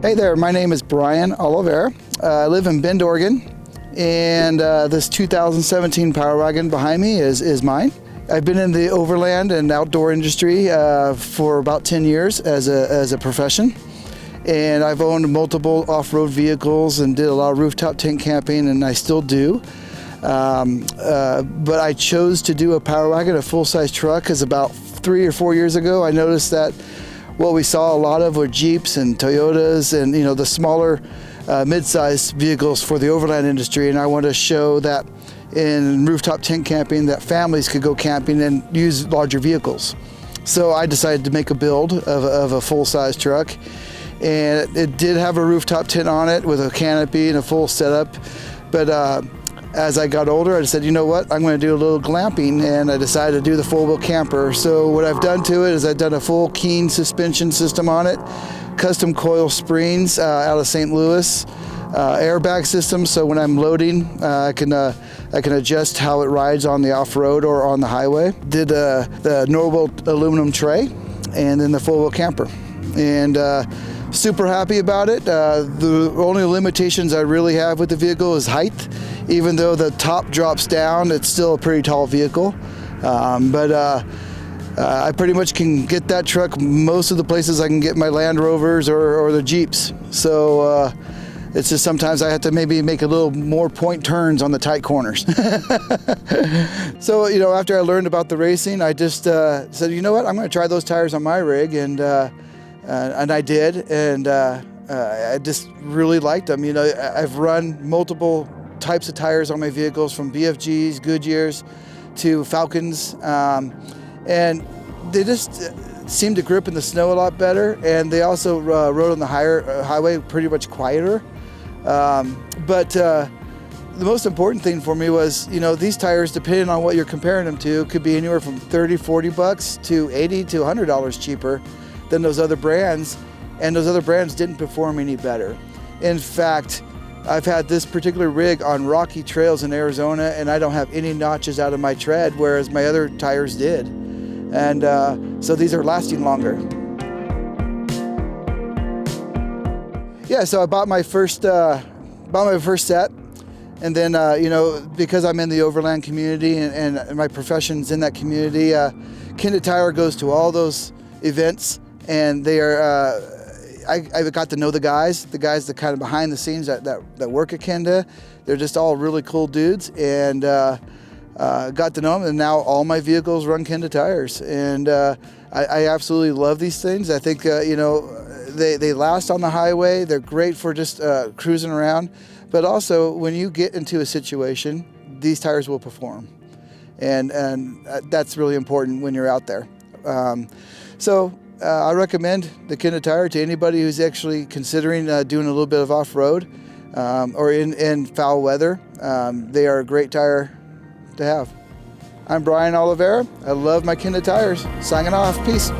Hey there, my name is Bryan Oliveira. I live in Bend, Oregon, and this 2017 Power Wagon behind me is mine. I've been in the overland and outdoor industry for about 10 years as a profession, and I've owned multiple off-road vehicles and did a lot of rooftop tent camping, and I still do. But I chose to do a Power Wagon, a full-size truck, because about 3 or 4 years ago I noticed that what we saw a lot of were Jeeps and Toyotas and the smaller mid-sized vehicles for the overland industry, and I wanted to show that in rooftop tent camping that families could go camping and use larger vehicles. So I decided to make a build of a full-size truck, and it did have a rooftop tent on it with a canopy and a full setup, but as I got older, I said, you know what, I'm going to do a little glamping, and I decided to do the full-wheel camper. So what I've done to it is I've done a full Keen suspension system on it, custom coil springs out of St. Louis, airbag system, so when I'm loading, I can adjust how it rides on the off-road or on the highway. Did the Norwell aluminum tray, and then the full-wheel camper. And super happy about it. The only limitations I really have with the vehicle is height. Even though the top drops down, it's still a pretty tall vehicle. I pretty much can get that truck most of the places I can get my Land Rovers or the Jeeps. So it's just sometimes I have to maybe make a little more point turns on the tight corners. So after I learned about the racing, I just said, you know what, I'm going to try those tires on my rig, and I did, and I just really liked them. I've run multiple types of tires on my vehicles, from BFGs, Goodyears, to Falcons, and they just seem to grip in the snow a lot better, and they also rode on the highway pretty much quieter. But the most important thing for me was, these tires, depending on what you're comparing them to, could be anywhere from $30-$40 to $80 to $100 cheaper than those other brands, and those other brands didn't perform any better. In fact, I've had this particular rig on rocky trails in Arizona, and I don't have any notches out of my tread, whereas my other tires did. And so these are lasting longer. Yeah, so I bought my first set, and then because I'm in the overland community and my profession's in that community, Kenda Tire goes to all those events, and they are. I got to know the guys that kind of behind the scenes that work at Kenda. They're just all really cool dudes, and got to know them, and now all my vehicles run Kenda tires, and I absolutely love these things. I think they last on the highway. They're great for just cruising around, but also when you get into a situation, these tires will perform, and that's really important when you're out there. I recommend the Kenda tire to anybody who's actually considering doing a little bit of off-road or in foul weather. They are a great tire to have. I'm Bryan Oliveira. I love my Kenda tires. Signing off. Peace.